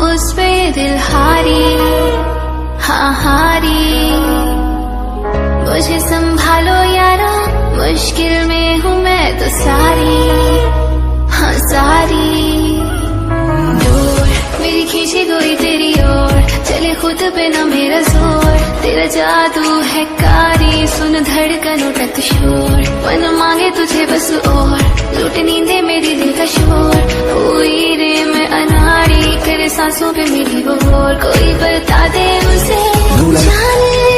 उस पे दिल हारी, हाँ हारी। मुझे संभालो यारा, मुश्किल में हूँ मैं तो सारी, हाँ सारी। दूर मेरी खींची कोई तेरी ओर, चले खुद पे ना मेरा जोर। तेरा जादू है कारी, सुन धड़कनों तक शोर। मन मांगे तुझे बस और, लूट नींदे मेरी दिल का शोर। हुई रे मैं अनाड़ी, तेरे सांसों पे मेरी वो और। कोई बता दे मुझे जाने